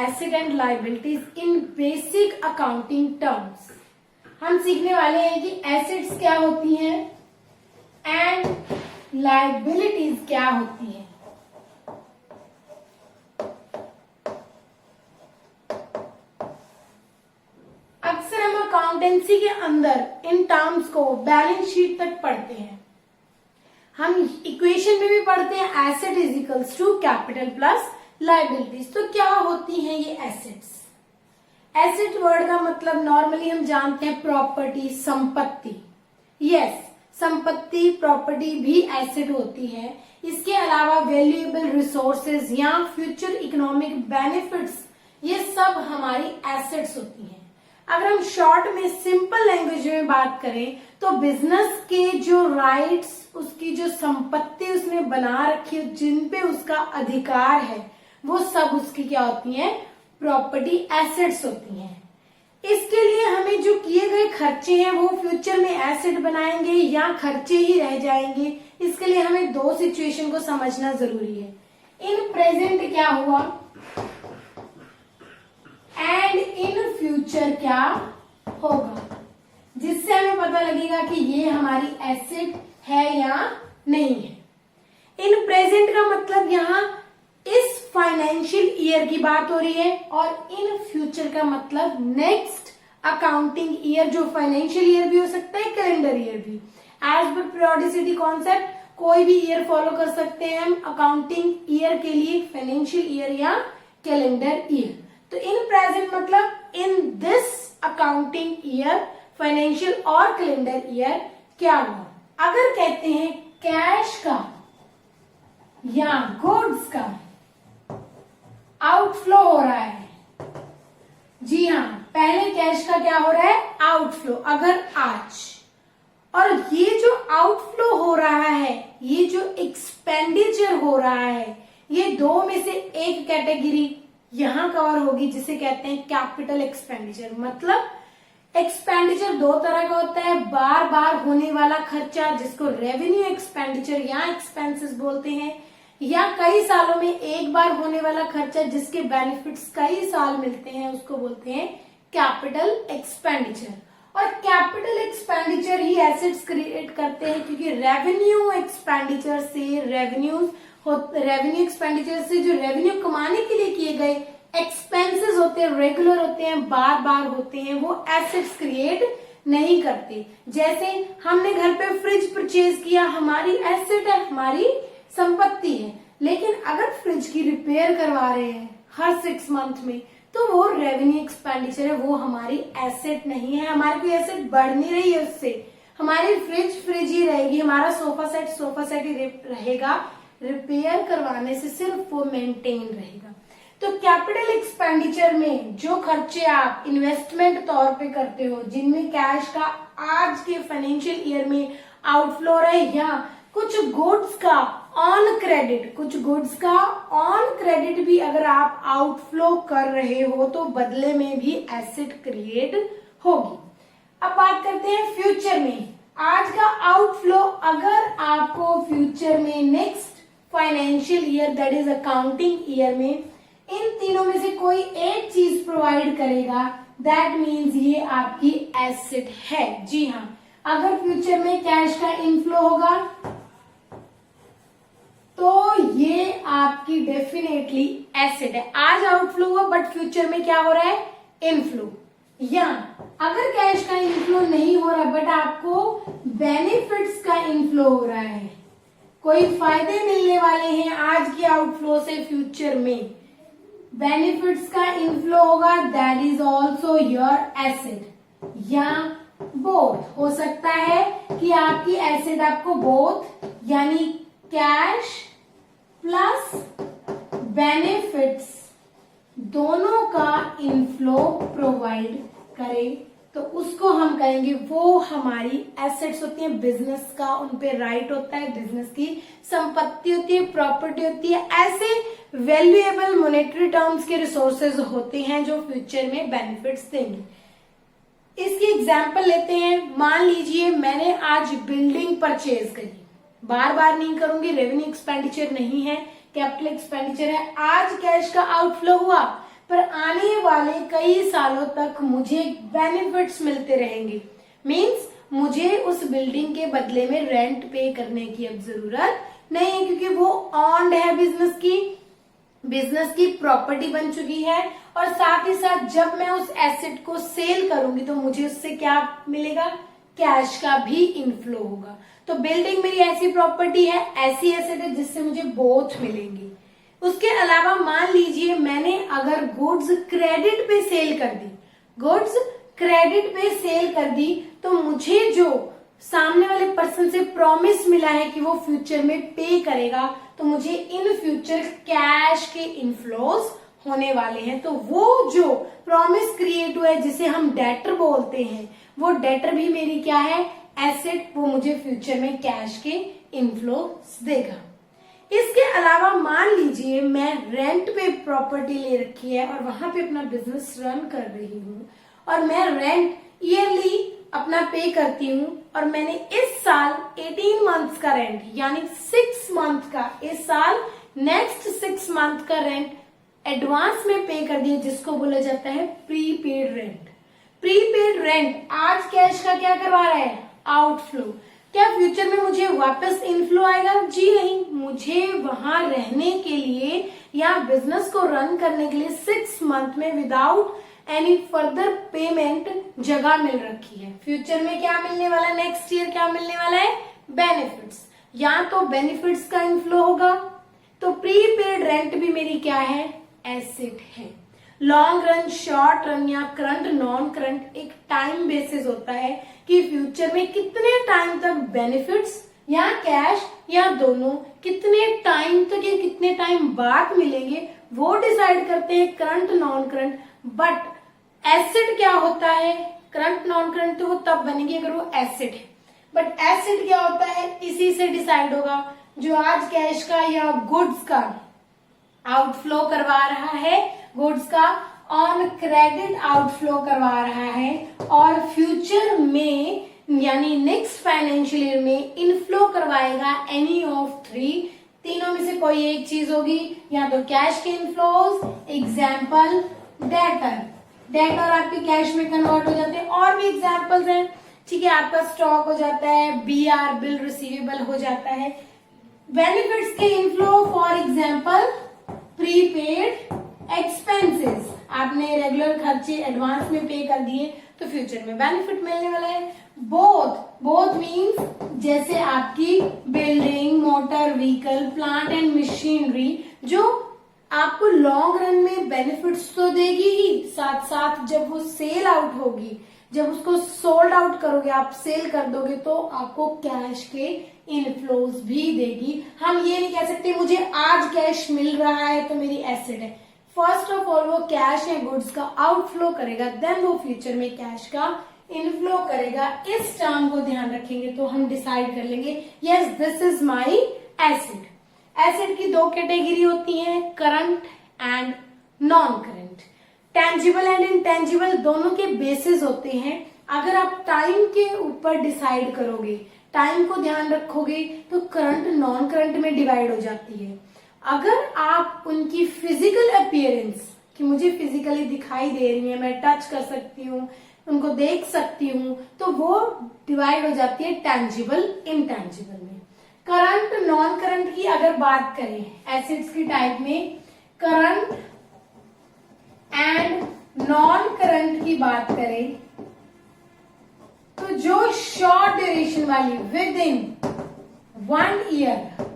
Asset and liabilities in basic accounting terms. हम सीखने वाले हैं कि एसेट्स क्या होती हैं एंड लायबिलिटीज क्या होती है। अक्सर हम अकाउंटेंसी के अंदर इन टर्म्स को बैलेंस शीट तक पढ़ते हैं। हम इक्वेशन में भी पढ़ते हैं asset is equals to capital plus liabilities. तो क्या होती हैं ये एसेट्स? एसेट वर्ड का मतलब नॉर्मली हम जानते हैं प्रॉपर्टी, संपत्ति। यस, संपत्ति प्रॉपर्टी भी एसेट होती है। इसके अलावा वैल्यूएबल रिसोर्सेज या फ्यूचर इकोनॉमिक बेनिफिट्स, ये सब हमारी एसेट्स होती हैं। अगर हम शॉर्ट में सिंपल लैंग्वेज में बात करें तो बिजनेस के जो राइट्स, उसकी जो संपत्ति उसने बना रखी है, जिन पे उसका अधिकार है, वो सब उसकी क्या होती हैं? प्रॉपर्टी एसेट्स होती हैं। इसके लिए हमें जो किए गए खर्चे हैं वो फ्यूचर में एसेट बनाएंगे या खर्चे ही रह जाएंगे, इसके लिए हमें दो सिचुएशन को समझना जरूरी है। इन प्रेजेंट क्या हुआ एंड इन फ्यूचर क्या होगा, जिससे हमें पता लगेगा कि ये हमारी एसेट है या नहीं है। इन प्रेजेंट का मतलब यहाँ इस फाइनेंशियल ईयर की बात हो रही है और इन फ्यूचर का मतलब नेक्स्ट अकाउंटिंग ईयर, जो फाइनेंशियल ईयर भी हो सकता है, कैलेंडर ईयर भी। एज पर पीरियोडिसिटी कॉन्सेप्ट कोई भी ईयर फॉलो कर सकते हैं हम अकाउंटिंग ईयर के लिए, फाइनेंशियल ईयर या कैलेंडर ईयर। तो इन प्रेजेंट मतलब in this accounting year, financial और कैलेंडर ईयर क्या हुआ। अगर कहते हैं कैश का या गुड्स का आउटफ्लो हो रहा है, जी हाँ, पहले कैश का क्या हो रहा है? आउटफ्लो। अगर आज, और ये जो आउटफ्लो हो रहा है, ये जो एक्सपेंडिचर हो रहा है, ये दो में से एक कैटेगरी यहां कवर होगी जिसे कहते हैं कैपिटल एक्सपेंडिचर। मतलब एक्सपेंडिचर दो तरह का होता है, बार बार होने वाला खर्चा जिसको रेवेन्यू एक्सपेंडिचर या एक्सपेंसेस बोलते हैं, या कई सालों में एक बार होने वाला खर्चा जिसके बेनिफिट्स कई साल मिलते हैं, उसको बोलते हैं कैपिटल एक्सपेंडिचर। और कैपिटल एक्सपेंडिचर ही एसेट्स क्रिएट करते हैं, क्योंकि रेवेन्यू एक्सपेंडिचर से रेवेन्यू एक्सपेंडिचर से जो रेवेन्यू कमाने के लिए किए गए एक्सपेंसेस होते हैं, रेगुलर होते हैं, बार बार होते हैं, वो एसेट्स क्रिएट नहीं करते। जैसे हमने घर पे फ्रिज परचेज किया, हमारी एसेट है, हमारी संपत्ति है। लेकिन अगर फ्रिज की रिपेयर करवा रहे हैं हर 6 मंथ में, तो वो रेवेन्यू एक्सपेंडिचर है, वो हमारी एसेट नहीं है। हमारी कोई एसेट बढ़ नहीं रही है उससे, हमारी फ्रिज ही रहेगी, हमारा सोफा सेट ही रहेगा। रिपेयर करवाने से सिर्फ वो मेंटेन रहेगा। तो कैपिटल एक्सपेंडिचर में जो खर्चे आप इन्वेस्टमेंट तौर पे करते हो, जिनमें कैश का आज के फाइनेंशियल ईयर में आउटफ्लो हो रहा है, या कुछ गुड्स का ऑन क्रेडिट भी अगर आप आउटफ्लो कर रहे हो, तो बदले में भी एसेट क्रिएट होगी। अब बात करते हैं फ्यूचर में। आज का आउटफ्लो अगर आपको फ्यूचर में next financial year, that is accounting year में, इन तीनों में से कोई एक चीज प्रोवाइड करेगा, दैट मीन्स ये आपकी एसेट है। जी हाँ, अगर फ्यूचर में कैश का इनफ्लो होगा तो ये आपकी डेफिनेटली एसेट है। आज आउटफ्लो हुआ बट फ्यूचर में क्या हो रहा है? इनफ्लो। या अगर कैश का इनफ्लो नहीं हो रहा बट आपको बेनिफिट्स का इनफ्लो हो रहा है, कोई फायदे मिलने वाले हैं आज की आउटफ्लो से फ्यूचर में, बेनिफिट्स का इनफ्लो होगा, that is also your asset. या बोथ हो सकता है कि आपकी एसेट आपको बोथ, यानी कैश प्लस बेनिफिट्स दोनों का इनफ्लो प्रोवाइड करे, तो उसको हम कहेंगे वो हमारी एसेट्स होती हैं। बिजनेस का उन पे राइट होता है, बिजनेस की संपत्ति होती है, प्रॉपर्टी होती है। ऐसे वैल्यूएबल मॉनेटरी टर्म्स के रिसोर्सेज होते हैं जो फ्यूचर में बेनिफिट्स देंगे। इसकी एग्जांपल लेते हैं। मान लीजिए मैंने आज बिल्डिंग परचेज करी, बार बार नहीं करूंगी, रेवेन्यू एक्सपेंडिचर नहीं है, कैपिटल एक्सपेंडिचर है। आज कैश का आउटफ्लो हुआ पर आने वाले कई सालों तक मुझे बेनिफिट्स मिलते रहेंगे। मीन्स मुझे उस बिल्डिंग के बदले में रेंट पे करने की अब जरूरत नहीं है, क्योंकि वो ऑन्ड है, बिजनेस की प्रॉपर्टी बन चुकी है। और साथ ही साथ जब मैं उस एसेट को सेल करूंगी तो मुझे उससे क्या मिलेगा, कैश का भी इनफ्लो होगा। तो बिल्डिंग मेरी ऐसी प्रॉपर्टी है, ऐसी एसेट है जिससे मुझे बोथ मिलेंगे। उसके अलावा मान लीजिए मैंने अगर गुड्स क्रेडिट पे सेल कर दी, तो मुझे जो सामने वाले पर्सन से प्रॉमिस मिला है कि वो फ्यूचर में पे करेगा, तो मुझे इन फ्यूचर कैश के इनफ्लोज होने वाले हैं। तो वो जो प्रॉमिस क्रिएट हुआ है जिसे हम डेटर बोलते हैं, वो डेटर भी मेरी क्या है, एसेट, वो मुझे फ्यूचर में कैश के इनफ्लोज देगा। इसके अलावा मान लीजिए मैं रेंट पे प्रॉपर्टी ले रखी है और वहां पे अपना बिजनेस रन कर रही हूँ और मैं रेंट ईयरली अपना पे करती हूँ और मैंने इस साल 18 मंथ्स का रेंट यानी 6 मंथ का, इस साल नेक्स्ट 6 मंथ का रेंट एडवांस में पे कर दिया, जिसको बोला जाता है प्रीपेड रेंट। प्रीपेड रेंट आज कैश का क्या करवा रहा है, आउटफ्लो। क्या फ्यूचर में मुझे वापस इनफ्लो आएगा? जी नहीं, मुझे वहां रहने के लिए या बिजनेस को रन करने के लिए 6 मंथ में विदाउट एनी फर्दर पेमेंट जगह मिल रखी है। फ्यूचर में क्या मिलने वाला है, नेक्स्ट ईयर क्या मिलने वाला है, बेनिफिट्स। या तो बेनिफिट्स का इनफ्लो होगा, तो प्रीपेड रेंट भी मेरी क्या है, एसेट है। लॉन्ग रन, शॉर्ट रन या करंट, नॉन करंट एक टाइम बेसिस होता है कि फ्यूचर में कितने टाइम तक बेनिफिट्स या कैश या दोनों कितने टाइम तक या कितने टाइम बाद मिलेंगे, वो डिसाइड करते हैं current, non current. But asset क्या होता है, करंट, नॉन करंट तो वो तब बनेगी अगर वो एसेट है। बट एसेट क्या होता है, इसी से डिसाइड होगा। जो आज कैश का या गुड्स का आउटफ्लो करवा रहा है, गुड्स का ऑन क्रेडिट आउटफ्लो करवा रहा है, और फ्यूचर में यानी नेक्स्ट फाइनेंशियल ईयर में इनफ्लो करवाएगा एनी ऑफ 3, तीनों में से कोई एक चीज होगी, या तो कैश के इनफ्लोज, एग्जाम्पल डेटर आपके कैश में कन्वर्ट हो जाते हैं। और भी एग्जाम्पल्स हैं, ठीक है, आपका स्टॉक हो जाता है, BR बिल रिसीवेबल हो जाता है। बेनिफिट्स के inflow for example prepaid expenses, आपने रेगुलर खर्चे एडवांस में पे कर दिए तो फ्यूचर में बेनिफिट मिलने वाला है। बोथ मीन्स जैसे आपकी building, motor vehicle, plant and machinery जो आपको लॉन्ग रन में बेनिफिट्स तो देगी ही, साथ साथ जब वो सेल आउट होगी, जब उसको सोल्ड आउट करोगे, आप सेल कर दोगे, तो आपको कैश के इनफ्लोज भी देगी। हम ये नहीं कह सकते मुझे आज कैश मिल रहा है तो मेरी एसेट है। फर्स्ट ऑफ ऑल वो कैश या गुड्स का आउटफ्लो करेगा, देन वो फ्यूचर में कैश का इनफ्लो करेगा। इस टर्म को ध्यान रखेंगे तो हम डिसाइड कर लेंगे, yes this is my asset. Asset की 2 कैटेगरी होती हैं, current and non current. Tangible and intangible दोनों के बेसिस होते हैं। अगर आप टाइम के ऊपर डिसाइड करोगे, टाइम को ध्यान रखोगे, तो करंट नॉन करंट में डिवाइड हो जाती है। अगर आप उनकी फिजिकल अपीयरेंस, कि मुझे फिजिकली दिखाई दे रही है, मैं टच कर सकती हूँ, उनको देख सकती हूँ, तो वो डिवाइड हो जाती है टेंजिबल इनटेंजिबल में। करंट नॉन करंट की अगर बात करें, एसिड्स की टाइप में करंट एंड नॉन करंट की बात करें, तो जो शॉर्ट ड्यूरेशन वाली विद इन 1 ईयर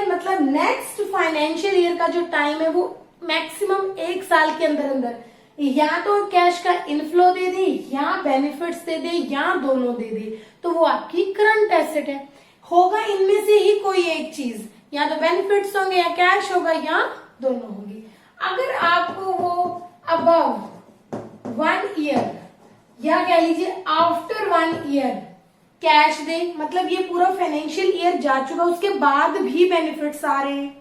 मतलब नेक्स्ट फाइनेंशियल ईयर का जो टाइम है वो मैक्सिमम 1 साल के अंदर अंदर या तो कैश का इनफ्लो दे दे, या बेनिफिट्स दे दे, या दोनों दे दे, तो वो आपकी करंट एसेट है। होगा इनमें से ही कोई एक चीज, या तो बेनिफिट्स होंगे या कैश होगा या दोनों होंगे। अगर आपको वो अबव 1 ईयर या कह लीजिए आफ्टर 1 ईयर कैश दे, मतलब ये पूरा फाइनेंशियल ईयर जा चुका, उसके बाद भी बेनिफिट्स आ रहे हैं,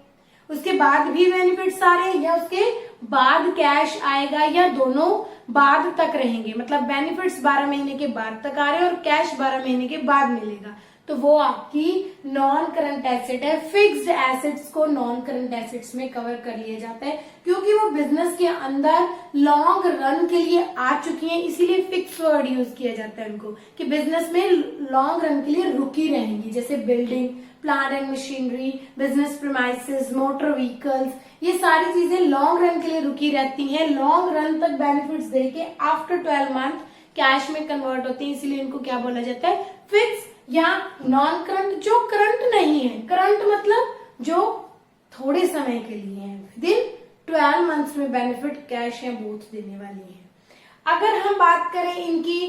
या उसके बाद कैश आएगा, या दोनों बाद तक रहेंगे, मतलब बेनिफिट्स 12 महीने के बाद तक आ रहे हैं और कैश 12 महीने के बाद मिलेगा, तो वो आपकी नॉन करंट एसेट है। फिक्स्ड एसेट्स को नॉन करंट एसेट्स में कवर कर लिया जाता है क्योंकि वो बिजनेस के अंदर लॉन्ग रन के लिए आ चुकी हैं, इसीलिए फिक्स वर्ड यूज किया जाता है उनको कि बिजनेस में लॉन्ग रन के लिए रुकी रहेंगी। जैसे building, plant and machinery, business premises, motor vehicles, ये सारी चीजें लॉन्ग रन के लिए रुकी रहती हैं, लॉन्ग रन तक बेनिफिट्स देके आफ्टर 12 मंथ कैश में कन्वर्ट होती है, इसीलिए इनको क्या बोला जाता है, फिक्स या नॉन करंट। जो करंट नहीं है, करंट मतलब जो थोड़े समय के लिए है, विद इन 12 मंथ्स में बेनिफिट कैश या बोथ देने वाली है। अगर हम बात करें इनकी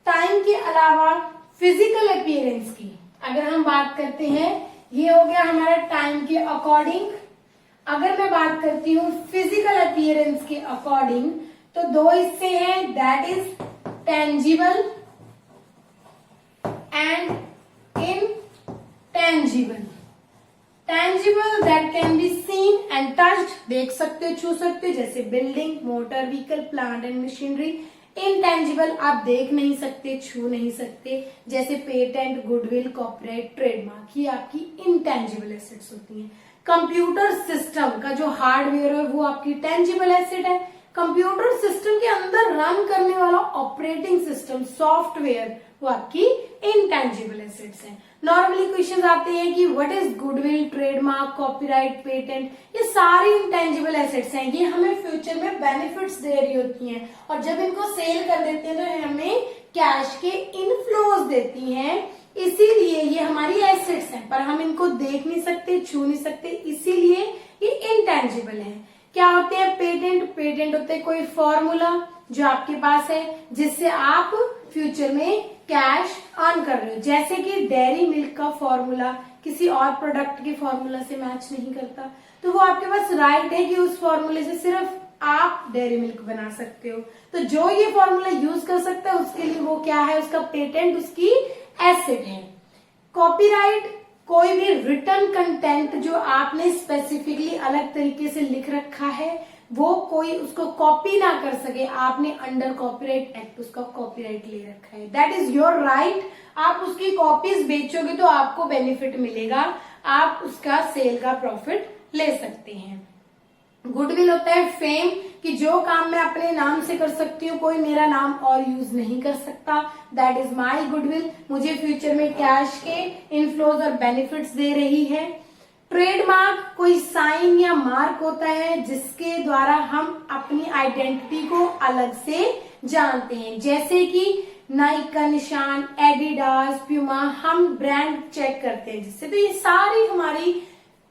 टाइम के अलावा फिजिकल अपीयरेंस की, अगर हम बात करते हैं, ये हो गया हमारा टाइम के अकॉर्डिंग। अगर मैं बात करती हूँ फिजिकल अपीयरेंस के अकॉर्डिंग, तो दो हिस्से हैं, that is tangible and intangible. Tangible that can be seen and touched, देख सकते, छू सकते, जैसे building, motor vehicle, plant and machinery. Intangible आप देख नहीं सकते, छू नहीं सकते, जैसे पेटेंट, गुडविल, कॉपीराइट, ट्रेडमार्क, ये आपकी इनटेंजिबल एसेट्स होती हैं। कंप्यूटर सिस्टम का जो हार्डवेयर है वो आपकी टेंजिबल एसेट है। कंप्यूटर सिस्टम के अंदर रन करने वाला ऑपरेटिंग सिस्टम, सॉफ्टवेयर, वो आपकी इनटेंजिबल एसेट्स हैं। नॉर्मली क्वेश्चंस आते हैं कि what is goodwill, trademark, copyright, patent, ये सारी इनटेंजिबल एसेट्स हैं। ये हमें फ्यूचर में बेनिफिट्स दे रही होती हैं और जब इनको सेल कर देते हैं तो हमें कैश के इनफ्लोज देती हैं, इसीलिए ये हमारी एसेट्स हैं, पर हम इनको देख नहीं सकते, छू नहीं सकते, इसीलिए ये इनटेंजिबल है। क्या होते हैं पेटेंट? पेटेंट होते हैं कोई फॉर्मूला जो आपके पास है जिससे आप फ्यूचर में कैश अर्न कर रहे हो, जैसे कि डेयरी मिल्क का फॉर्मूला किसी और प्रोडक्ट के फॉर्मूला से मैच नहीं करता, तो वो आपके पास राइट है कि उस फॉर्मूले से सिर्फ आप डेयरी मिल्क बना सकते हो। तो जो ये फॉर्मूला यूज कर सकता है उसके लिए वो क्या है, उसका पेटेंट, उसकी एसेट है। कॉपीराइट कोई भी रिटन कंटेंट जो आपने स्पेसिफिकली अलग तरीके से लिख रखा है, वो कोई उसको कॉपी ना कर सके, आपने अंडर कॉपीराइट एक्ट उसका कॉपीराइट ले रखा है, दैट इज योर राइट। आप उसकी कॉपीज बेचोगे तो आपको बेनिफिट मिलेगा, आप उसका सेल का प्रॉफिट ले सकते हैं। गुडविल होता है फेम, कि जो काम मैं अपने नाम से कर सकती हूँ कोई मेरा नाम और यूज नहीं कर सकता, दैट इज माई गुडविल, मुझे फ्यूचर में कैश के इनफ्लोज और बेनिफिट्स दे रही है। ट्रेडमार्क कोई साइन या मार्क होता है जिसके द्वारा हम अपनी आइडेंटिटी को अलग से जानते हैं, जैसे कि नाइक का निशान, एडिडास, प्यूमा, हम ब्रांड चेक करते हैं जिससे। तो ये सारी हमारी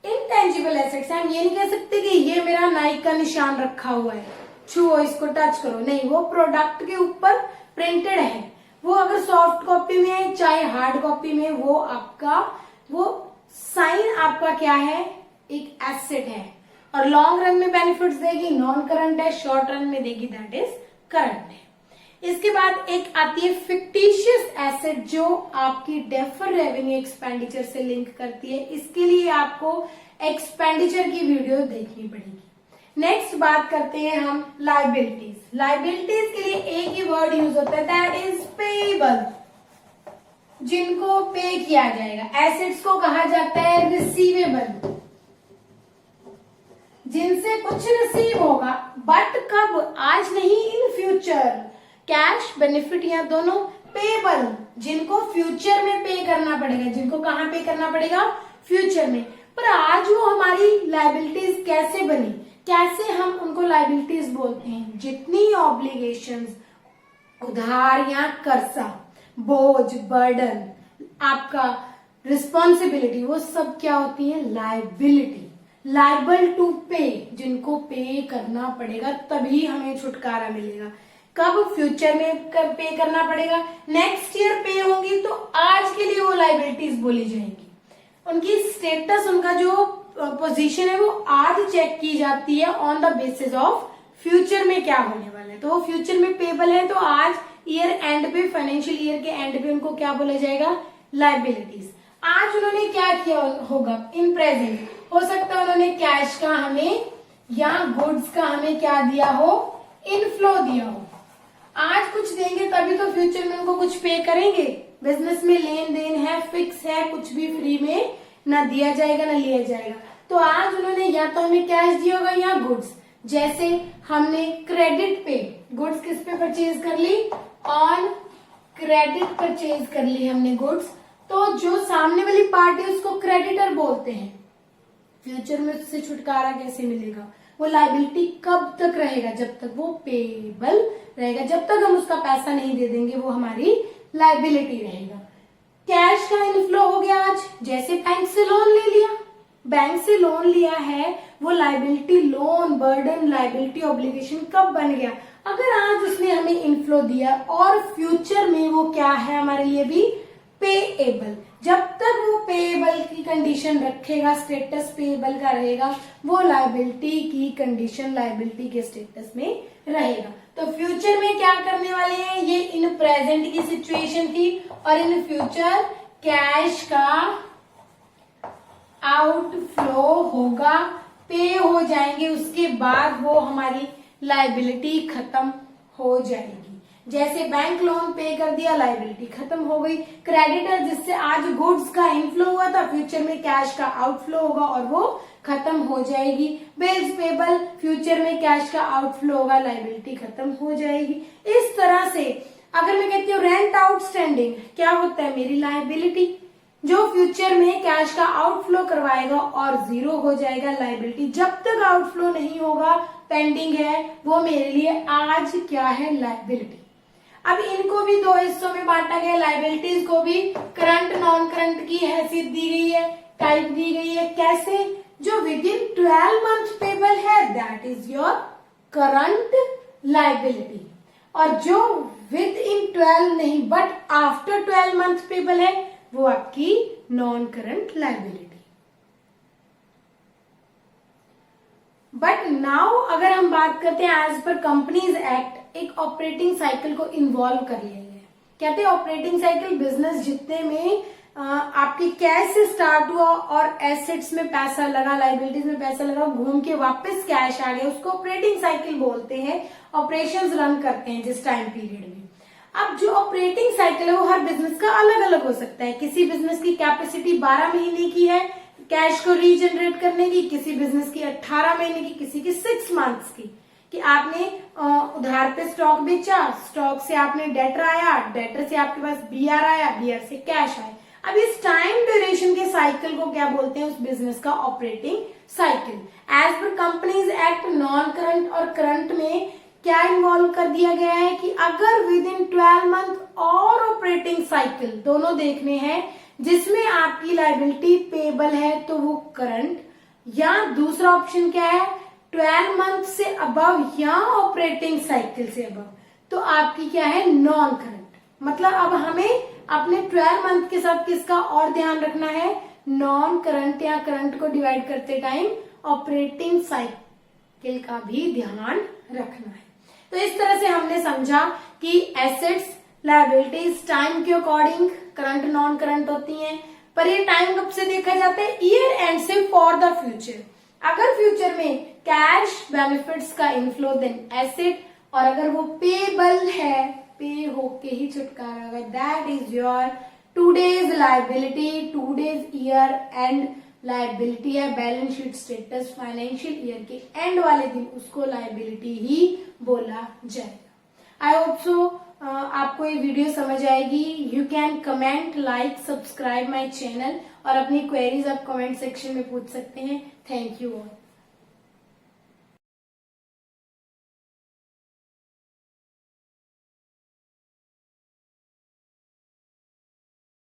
इनटेंजिबल एसेट्स हैं। हम ये नहीं कह सकते कि ये मेरा नाइक का निशान रखा हुआ है, छुओ इसको, टच करो, नहीं, वो प्रोडक्ट के ऊपर प्रिंटेड है, वो अगर सॉफ्ट कॉपी में है चाहे हार्ड कॉपी में, वो आपका वो साइन आपका क्या है, एक एसेट है और लॉन्ग रन में बेनिफिट्स देगी, नॉन करंट है, शॉर्ट रन में देगी, दैट इज करंट है। इसके बाद एक आती है फिक्टिशियस एसेट जो आपकी डेफर रेवेन्यू एक्सपेंडिचर से लिंक करती है, इसके लिए आपको एक्सपेंडिचर की वीडियो देखनी पड़ेगी। नेक्स्ट बात करते हैं हम लाइबिलिटीज। लाइबिलिटीज के लिए एक ही वर्ड यूज होता है, दैट इज पेएबल, जिनको पे किया जाएगा। एसेट्स को कहा जाता है रिसीवेबल, जिनसे कुछ रिसीव होगा, बट कब, आज नहीं, इन फ्यूचर। कैश, बेनिफिट, या दोनों। पेएबल, जिनको फ्यूचर में पे करना पड़ेगा, जिनको कहाँ पे करना पड़ेगा, फ्यूचर में। पर आज वो हमारी लाइबिलिटीज कैसे बनी, कैसे हम उनको लाइबिलिटीज बोलते हैं, जितनी ऑब्लिगेशंस, उधार या कर्जा, बोझ, बर्डन, आपका रिस्पॉन्सिबिलिटी, वो सब क्या होती है, लाइबिलिटी। लाइबल टू पे, जिनको पे करना पड़ेगा तभी हमें छुटकारा मिलेगा। कब, फ्यूचर में पे करना पड़ेगा, नेक्स्ट ईयर पे होंगी तो आज के लिए वो लाइबिलिटीज बोली जाएंगी। उनकी स्टेटस, उनका जो पोजीशन है वो आज चेक की जाती है on the basis of future में क्या होने वाला है। तो वो फ्यूचर में पेबल है तो आज ईयर एंड पे, फाइनेंशियल ईयर के एंड पे उनको क्या बोला जाएगा, लाइबिलिटीज। आज उन्होंने क्या किया होगा, इन प्रेजेंट, हो सकता है उन्होंने कैश का हमें या गुड्स का हमें क्या दिया हो, इनफ्लो दिया हो। आज कुछ देंगे तभी तो फ्यूचर में उनको कुछ पे करेंगे, बिजनेस में लेन देन है, फिक्स है, कुछ भी फ्री में ना दिया जाएगा ना लिया जाएगा। तो आज उन्होंने या तो हमें कैश दिया होगा या गुड्स। जैसे हमने क्रेडिट पे गुड्स किस पे परचेज कर ली, ऑन क्रेडिट परचेज कर ली हमने गुड्स, तो जो सामने वाली पार्टी उसको क्रेडिटर बोलते हैं। फ्यूचर में उससे छुटकारा कैसे मिलेगा, वो लायबिलिटी कब तक रहेगा, जब तक वो पेएबल रहेगा, जब तक हम उसका पैसा नहीं दे देंगे वो हमारी लायबिलिटी रहेगा। कैश का इनफ्लो हो गया आज, जैसे बैंक से लोन ले लिया, बैंक से लोन लिया है, वो liability, loan burden, liability obligation कब बन गया, अगर आज उसने हमें इनफ्लो दिया और फ्यूचर में वो क्या है हमारे लिए भी पेएबल। जब तक वो पेएबल की कंडीशन रखेगा, स्टेटस पेएबल का रहेगा, वो लायबिलिटी की कंडीशन लायबिलिटी के स्टेटस में रहेगा। तो फ्यूचर में क्या करने वाले हैं, ये इन प्रेजेंट की सिचुएशन थी, और इन फ्यूचर कैश का आउटफ्लो होगा, पे हो जाएंगे, उसके बाद वो हमारी लायबिलिटी खत्म हो जाएगी। जैसे बैंक लोन पे कर दिया, लायबिलिटी खत्म हो गई। क्रेडिटर जिससे आज गुड्स का इनफ्लो हुआ था, फ्यूचर में कैश का आउटफ्लो होगा और वो खत्म हो जाएगी। बिल्स पेबल, फ्यूचर में कैश का आउटफ्लो होगा, लायबिलिटी खत्म हो जाएगी। इस तरह से अगर मैं कहती हूँ रेंट आउटस्टैंडिंग, क्या होता है, मेरी लायबिलिटी, जो फ्यूचर में कैश का आउटफ्लो करवाएगा और जीरो हो जाएगा लायबिलिटी। जब तक आउटफ्लो नहीं होगा, पेंडिंग है, वो मेरे लिए आज क्या है, लायबिलिटी। अब इनको भी दो हिस्सों में बांटा गया, लायबिलिटीज को भी करंट नॉन करंट की हैसियत दी गई है, टाइप दी गई है। कैसे, जो विद इन 12 मंथ पेबल है that is your current liability, और जो विद इन 12 नहीं बट आफ्टर 12 मंथ पेबल है वो आपकी non current liability. But now अगर हम बात करते हैं एज पर कंपनीज एक्ट, एक ऑपरेटिंग साइकिल को इन्वॉल्व कर लिया गया। कहते हैं ऑपरेटिंग साइकिल, बिजनेस जितने में आपके कैश से स्टार्ट हुआ और एसेट्स में पैसा लगा, लायबिलिटीज में पैसा लगा, घूम के वापस कैश आ गया, उसको ऑपरेटिंग साइकिल बोलते हैं। ऑपरेशंस रन करते हैं जिस टाइम पीरियड में। अब जो ऑपरेटिंग साइकिल है वो हर बिजनेस का अलग अलग हो सकता है। किसी बिजनेस की कैपेसिटी 12 महीने की है कैश को रीजनरेट करने की, किसी बिजनेस की 18 महीने की, किसी की 6 मंथ्स की, कि आपने उधार पे स्टॉक बेचा, स्टॉक से आपने डेटर आया, डेटर से आपके पास बीआर आया, बीआर से कैश आया। अब इस टाइम ड्यूरेशन के साइकिल को क्या बोलते हैं, उस बिजनेस का operating cycle. As per companies act, non current और करंट में क्या इन्वॉल्व कर दिया गया है कि अगर विद इन 12 मंथ और ऑपरेटिंग साइकिल दोनों देखने हैं जिसमें आपकी लायबिलिटी पेबल है तो वो करंट, या दूसरा ऑप्शन क्या है 12 मंथ से अबव या ऑपरेटिंग साइकिल से अबव, तो आपकी क्या है नॉन करंट। मतलब अब हमें अपने 12 मंथ के साथ किसका और ध्यान रखना है, नॉन करंट या करंट को डिवाइड करते टाइम ऑपरेटिंग साइकिल का भी ध्यान रखना है। तो इस तरह से हमने समझा कि एसेट्स, लायबिलिटीज टाइम के अकॉर्डिंग करंट नॉन करंट होती हैं, पर ये टाइम कब से देखा जाता है, ईयर एंड से फॉर द फ्यूचर। अगर फ्यूचर में कैश बेनिफिट्स का इनफ्लो देन एसेट, और अगर वो पेबल है, पे होके ही छुटकारा होगा, that is your today's liability. Today's year end liability है, balance sheet status financial year के एंड वाले दिन उसको लायबिलिटी ही बोला जाएगा। आई होप सो आपको ये वीडियो समझ आएगी। You can comment, like, subscribe my channel, और अपनी क्वेरीज आप कमेंट सेक्शन में पूछ सकते हैं। Thank you all.